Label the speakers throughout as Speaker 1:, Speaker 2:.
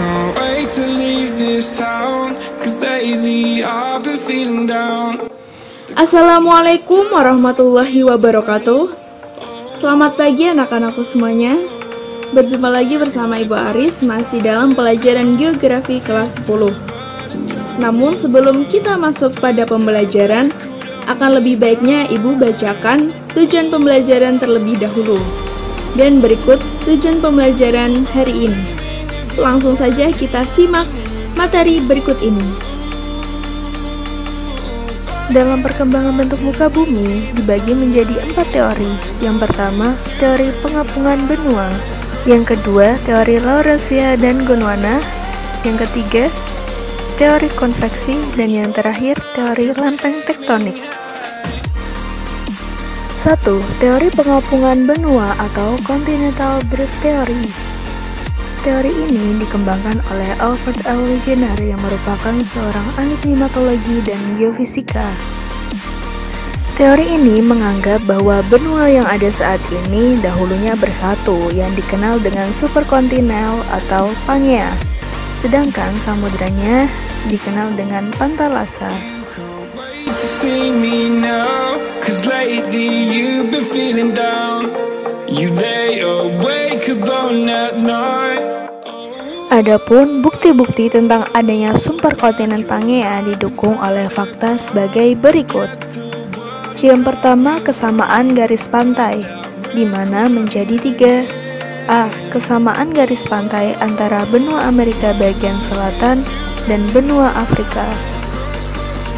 Speaker 1: can't wait to leave this town, 'cause lately I've been feeling down.
Speaker 2: Assalamualaikum warahmatullahi wabarakatuh. Selamat pagi anak-anakku semuanya. Berjumpa lagi bersama Ibu Aris masih dalam pelajaran geografi kelas 10. Namun sebelum kita masuk pada pembelajaran, akan lebih baiknya Ibu bacakan tujuan pembelajaran terlebih dahulu. Dan berikut tujuan pembelajaran hari ini. Langsung saja kita simak materi berikut ini. Dalam perkembangan bentuk muka bumi dibagi menjadi 4 teori. Yang pertama, teori pengapungan benua. Yang kedua, teori Laurasia dan Gondwana. Yang ketiga, teori konveksi. Dan yang terakhir, teori lempeng tektonik. 1. Teori pengapungan benua atau Continental Drift Theory. Teori ini dikembangkan oleh Alfred L. Wegener yang merupakan seorang ahli klimatologi dan geofisika. Teori ini menganggap bahwa benua yang ada saat ini dahulunya bersatu yang dikenal dengan superkontinental atau Pangea, sedangkan samudranya dikenal dengan Pantalasa. Adapun bukti-bukti tentang adanya superkontinen Pangea didukung oleh fakta sebagai berikut. Yang pertama, kesamaan garis pantai, di mana menjadi 3. A. Kesamaan garis pantai antara benua Amerika bagian selatan dan benua Afrika.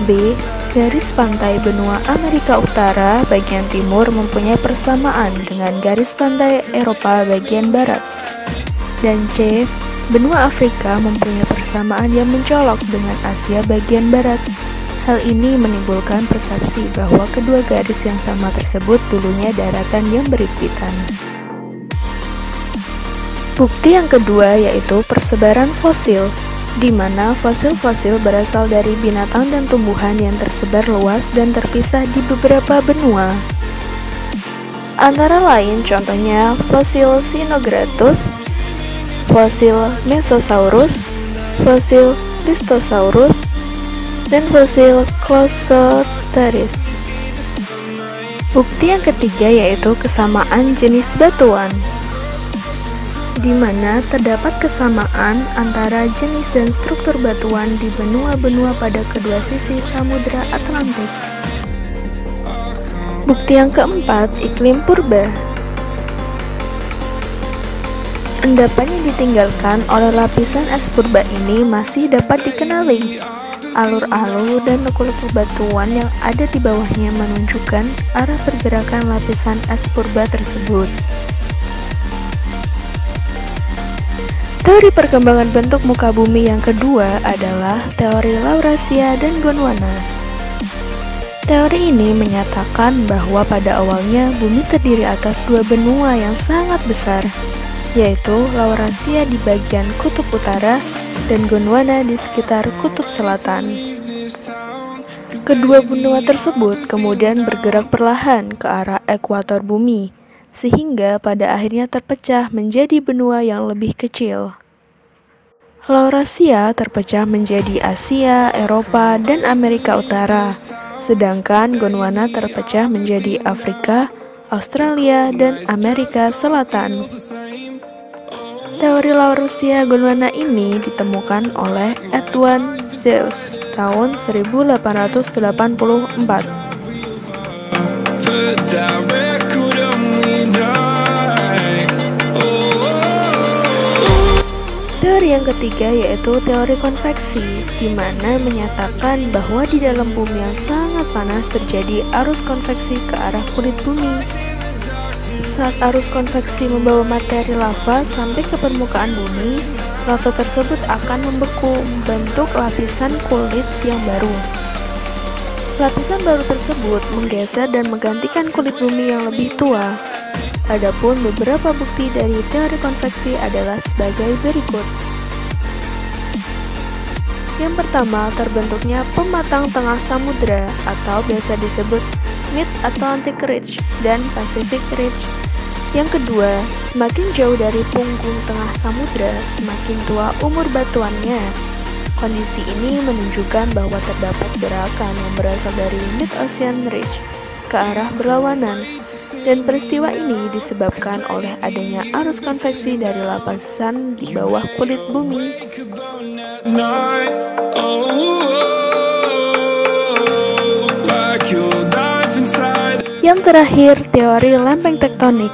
Speaker 2: B. Garis pantai benua Amerika Utara bagian timur mempunyai persamaan dengan garis pantai Eropa bagian barat. Dan C. Benua Afrika mempunyai persamaan yang mencolok dengan Asia bagian barat. Hal ini menimbulkan persepsi bahwa kedua garis yang sama tersebut dulunya daratan yang berhimpitan. Bukti yang kedua yaitu persebaran fosil, di mana fosil-fosil berasal dari binatang dan tumbuhan yang tersebar luas dan terpisah di beberapa benua. Antara lain contohnya fosil Sinogratus, fosil Mesosaurus, fosil Listosaurus, dan fosil Closoteris. Bukti yang ketiga yaitu kesamaan jenis batuan, di mana terdapat kesamaan antara jenis dan struktur batuan di benua-benua pada kedua sisi Samudra Atlantik. Bukti yang keempat, iklim purba. Endapan yang ditinggalkan oleh lapisan es purba ini masih dapat dikenali. Alur-alur dan lekuk-lekuk batuan yang ada di bawahnya menunjukkan arah pergerakan lapisan es purba tersebut. Teori perkembangan bentuk muka bumi yang kedua adalah teori Laurasia dan Gondwana. Teori ini menyatakan bahwa pada awalnya bumi terdiri atas 2 benua yang sangat besar, yaitu Laurasia di bagian kutub utara dan Gondwana di sekitar kutub selatan. Kedua benua tersebut kemudian bergerak perlahan ke arah ekuator bumi, sehingga pada akhirnya terpecah menjadi benua yang lebih kecil. Laurasia terpecah menjadi Asia, Eropa, dan Amerika Utara, sedangkan Gondwana terpecah menjadi Afrika, Australia, dan Amerika Selatan. Teori Laurasia Gondwana ini ditemukan oleh Edwin Zeiss tahun 1884. Teori yang ketiga yaitu teori konveksi, di mana menyatakan bahwa di dalam bumi yang sangat panas terjadi arus konveksi ke arah kulit bumi. Saat arus konveksi membawa materi lava sampai ke permukaan bumi, lava tersebut akan membeku, membentuk lapisan kulit yang baru. Lapisan baru tersebut menggeser dan menggantikan kulit bumi yang lebih tua. Adapun beberapa bukti dari teori konveksi adalah sebagai berikut. Yang pertama, terbentuknya pematang tengah samudra atau biasa disebut Mid-Atlantic Ridge dan Pacific Ridge Yang kedua, semakin jauh dari punggung tengah samudra, semakin tua umur batuannya. Kondisi ini menunjukkan bahwa terdapat gerakan yang berasal dari mid-ocean ridge ke arah berlawanan, dan peristiwa ini disebabkan oleh adanya arus konveksi dari lapisan di bawah kulit bumi. Yang terakhir, teori lempeng tektonik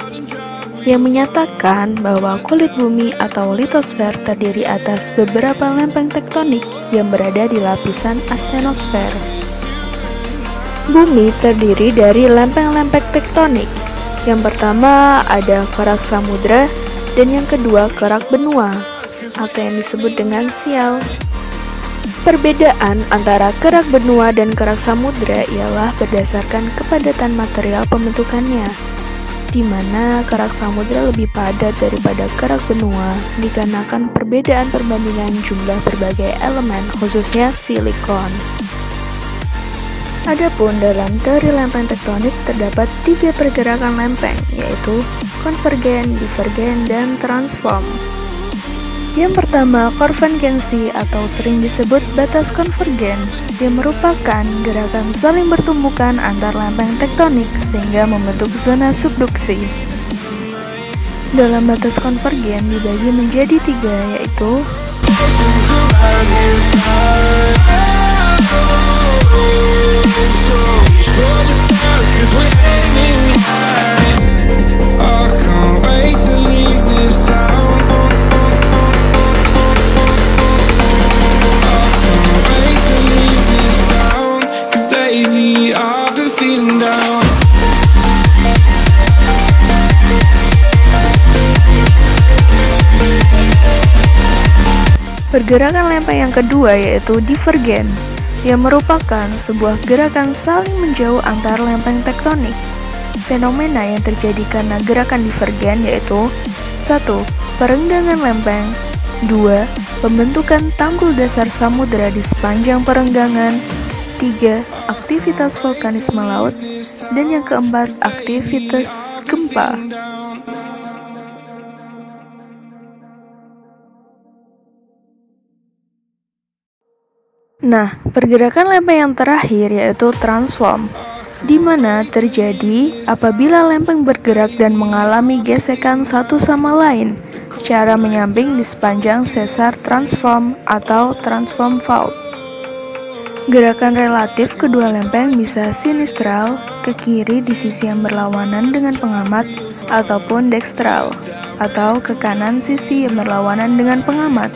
Speaker 2: yang menyatakan bahwa kulit bumi atau litosfer terdiri atas beberapa lempeng tektonik yang berada di lapisan astenosfer. Bumi terdiri dari lempeng-lempeng tektonik. Yang pertama ada kerak samudra dan yang kedua kerak benua atau yang disebut dengan sial. Perbedaan antara kerak benua dan kerak samudra ialah berdasarkan kepadatan material pembentukannya, di mana kerak samudra lebih padat daripada kerak benua dikarenakan perbedaan perbandingan jumlah berbagai elemen, khususnya silikon. Adapun dalam teori lempeng tektonik terdapat 3 pergerakan lempeng, yaitu konvergen, divergen, dan transform. Yang pertama, konvergensi atau sering disebut batas konvergen, yang merupakan gerakan saling bertumbukan antar lempeng tektonik sehingga membentuk zona subduksi. Dalam batas konvergen dibagi menjadi 3, yaitu pergerakan lempeng yang kedua, yaitu divergen, yang merupakan sebuah gerakan saling menjauh antar lempeng tektonik. Fenomena yang terjadi karena gerakan divergen yaitu 1. Perenggangan lempeng, 2. Pembentukan tanggul dasar samudera di sepanjang perenggangan, 3. Aktivitas vulkanisme laut, dan yang keempat, aktivitas gempa. Nah, pergerakan lempeng yang terakhir yaitu transform, di mana terjadi apabila lempeng bergerak dan mengalami gesekan satu sama lain secara menyamping di sepanjang sesar transform atau transform fault. Gerakan relatif kedua lempeng bisa sinistral ke kiri di sisi yang berlawanan dengan pengamat ataupun dekstral atau ke kanan sisi yang berlawanan dengan pengamat.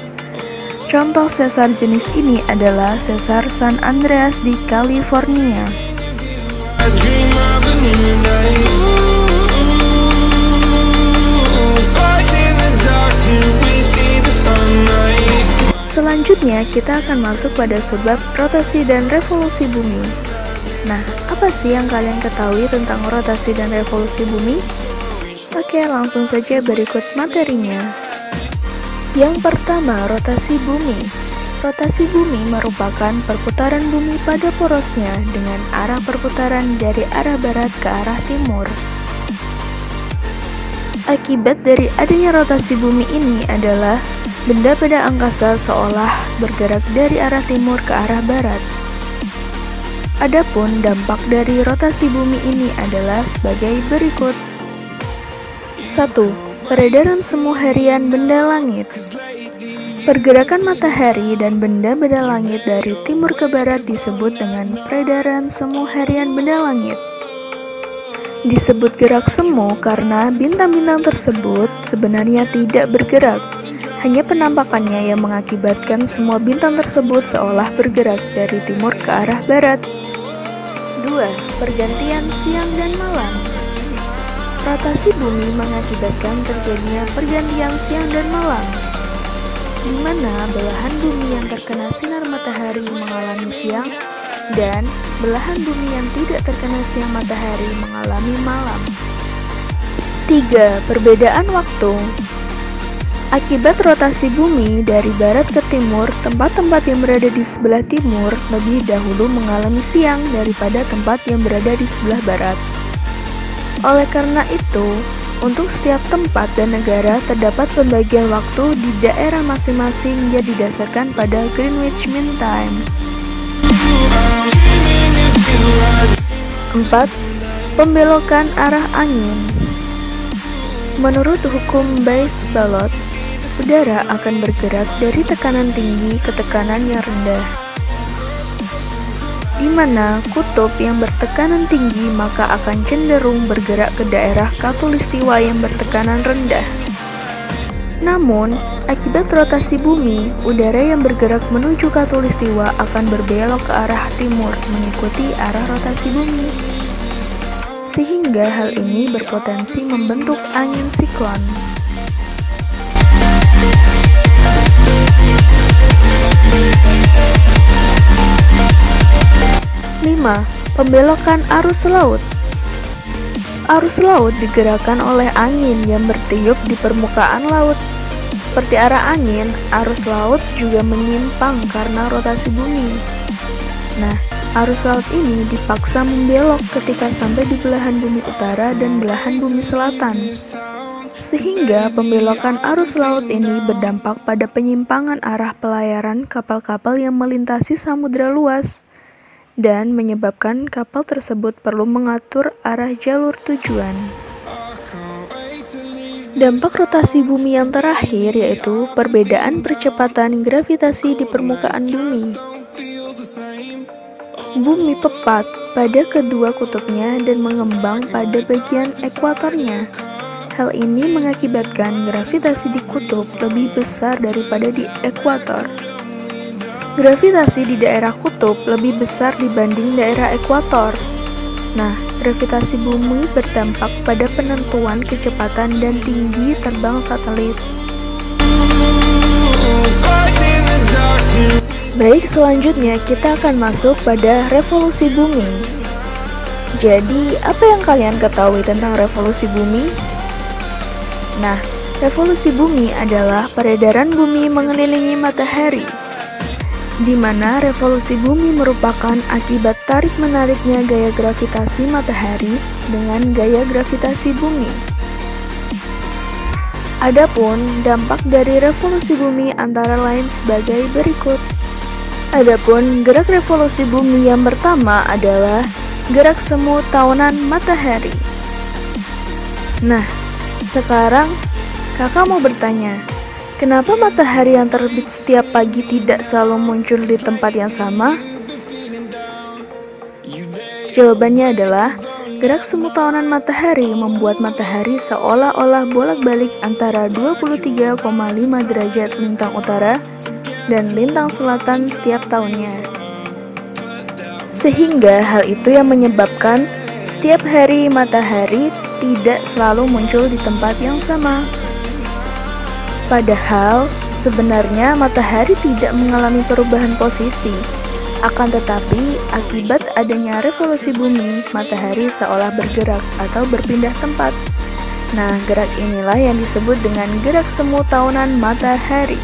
Speaker 2: Contoh sesar jenis ini adalah sesar San Andreas di California. Selanjutnya kita akan masuk pada sebab rotasi dan revolusi bumi. Nah, apa sih yang kalian ketahui tentang rotasi dan revolusi bumi? Oke, langsung saja berikut materinya. Yang pertama, rotasi bumi. Rotasi bumi merupakan perputaran bumi pada porosnya dengan arah perputaran dari arah barat ke arah timur. Akibat dari adanya rotasi bumi ini adalah benda-benda angkasa seolah bergerak dari arah timur ke arah barat. Adapun dampak dari rotasi bumi ini adalah sebagai berikut. 1. Peredaran semu harian benda langit. Pergerakan matahari dan benda-benda langit dari timur ke barat disebut dengan peredaran semu harian benda langit. Disebut gerak semu karena bintang-bintang tersebut sebenarnya tidak bergerak, hanya penampakannya yang mengakibatkan semua bintang tersebut seolah bergerak dari timur ke arah barat. 2. Pergantian siang dan malam. Rotasi bumi mengakibatkan terjadinya pergantian siang dan malam, di mana belahan bumi yang terkena sinar matahari mengalami siang dan belahan bumi yang tidak terkena siang matahari mengalami malam. 3. Perbedaan waktu. Akibat rotasi bumi dari barat ke timur, tempat-tempat yang berada di sebelah timur lebih dahulu mengalami siang daripada tempat yang berada di sebelah barat. Oleh karena itu, Untuk setiap tempat dan negara terdapat pembagian waktu di daerah masing-masing yang didasarkan pada Greenwich Mean Time. 4. Pembelokan arah angin. Menurut hukum Bayes-Ballot, udara akan bergerak dari tekanan tinggi ke tekanan yang rendah. Di mana kutub yang bertekanan tinggi maka akan cenderung bergerak ke daerah khatulistiwa yang bertekanan rendah. Namun, akibat rotasi bumi, udara yang bergerak menuju khatulistiwa akan berbelok ke arah timur mengikuti arah rotasi bumi. Sehingga hal ini berpotensi membentuk angin siklon. 5. Pembelokan arus laut. Arus laut digerakkan oleh angin yang bertiup di permukaan laut. Seperti arah angin, arus laut juga menyimpang karena rotasi bumi. Nah, arus laut ini dipaksa membelok ketika sampai di belahan bumi utara dan belahan bumi selatan. Sehingga pembelokan arus laut ini berdampak pada penyimpangan arah pelayaran kapal-kapal yang melintasi samudera luas dan menyebabkan kapal tersebut perlu mengatur arah jalur tujuan. Dampak rotasi bumi yang terakhir yaitu perbedaan percepatan gravitasi di permukaan bumi. Bumi pepat pada kedua kutubnya dan mengembang pada bagian ekuatornya. Hal ini mengakibatkan gravitasi di kutub lebih besar daripada di ekuator. Gravitasi di daerah kutub lebih besar dibanding daerah ekuator. Nah, gravitasi bumi berdampak pada penentuan kecepatan dan tinggi terbang satelit. Baik, selanjutnya kita akan masuk pada revolusi bumi. Jadi, apa yang kalian ketahui tentang revolusi bumi? Nah, revolusi bumi adalah peredaran bumi mengelilingi matahari, di mana revolusi bumi merupakan akibat tarik-menariknya gaya gravitasi matahari dengan gaya gravitasi bumi. Adapun dampak dari revolusi bumi antara lain sebagai berikut. Adapun gerak revolusi bumi yang pertama adalah gerak semu tahunan matahari. Nah, sekarang kakak mau bertanya, kenapa matahari yang terbit setiap pagi tidak selalu muncul di tempat yang sama? Jawabannya adalah, gerak semu tahunan matahari membuat matahari seolah-olah bolak-balik antara 23,5 derajat lintang utara dan lintang selatan setiap tahunnya. Sehingga hal itu yang menyebabkan setiap hari matahari tidak selalu muncul di tempat yang sama. Padahal, sebenarnya matahari tidak mengalami perubahan posisi. Akan tetapi, akibat adanya revolusi bumi, matahari seolah bergerak atau berpindah tempat. Nah, gerak inilah yang disebut dengan gerak semu tahunan matahari.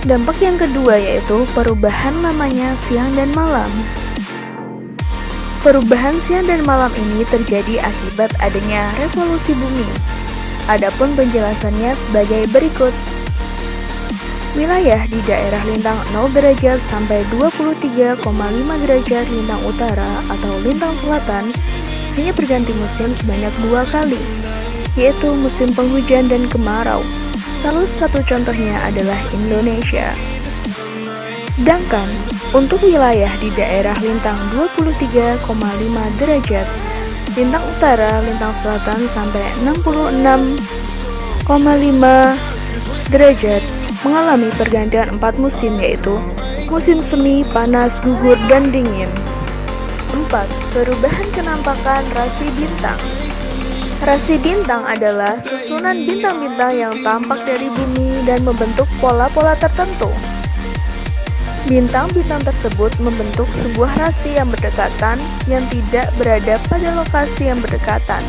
Speaker 2: Dampak yang kedua yaitu perubahan namanya siang dan malam. Perubahan siang dan malam ini terjadi akibat adanya revolusi bumi. Adapun penjelasannya sebagai berikut. Wilayah di daerah lintang 0 derajat sampai 23,5 derajat lintang utara atau lintang selatan hanya berganti musim sebanyak 2 kali, yaitu musim penghujan dan kemarau. Salah satu contohnya adalah Indonesia. Sedangkan untuk wilayah di daerah lintang 23,5 derajat lintang utara, lintang selatan sampai 66,5 derajat mengalami pergantian 4 musim, yaitu musim semi, panas, gugur, dan dingin. 4. Perubahan kenampakan rasi bintang. Rasi bintang adalah susunan bintang-bintang yang tampak dari bumi dan membentuk pola-pola tertentu. Bintang-bintang tersebut membentuk sebuah rasi yang berdekatan yang tidak berada pada lokasi yang berdekatan.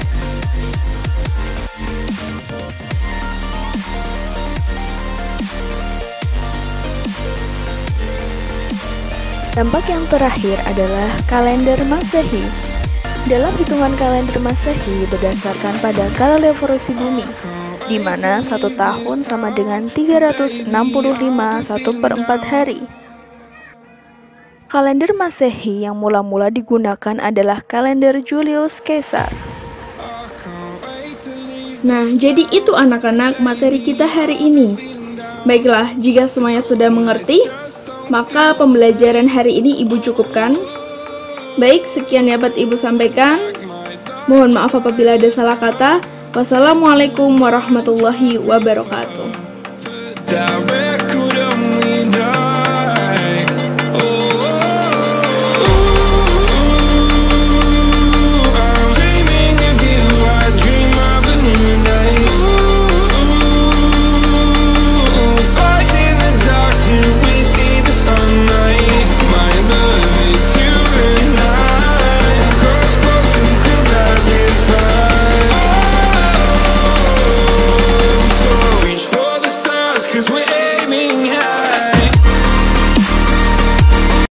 Speaker 2: Dampak yang terakhir adalah kalender Masehi. Dalam hitungan kalender Masehi berdasarkan pada kaloriferosi bumi, di mana 1 tahun sama dengan 365 1/4 hari. Kalender Masehi yang mula-mula digunakan adalah kalender Julius Caesar.
Speaker 3: Nah, jadi itu anak-anak materi kita hari ini. Baiklah, jika semuanya sudah mengerti, maka pembelajaran hari ini Ibu cukupkan. Baik, sekian dapat Ibu sampaikan. Mohon maaf apabila ada salah kata. Wassalamualaikum warahmatullahi wabarakatuh.
Speaker 1: Cause we're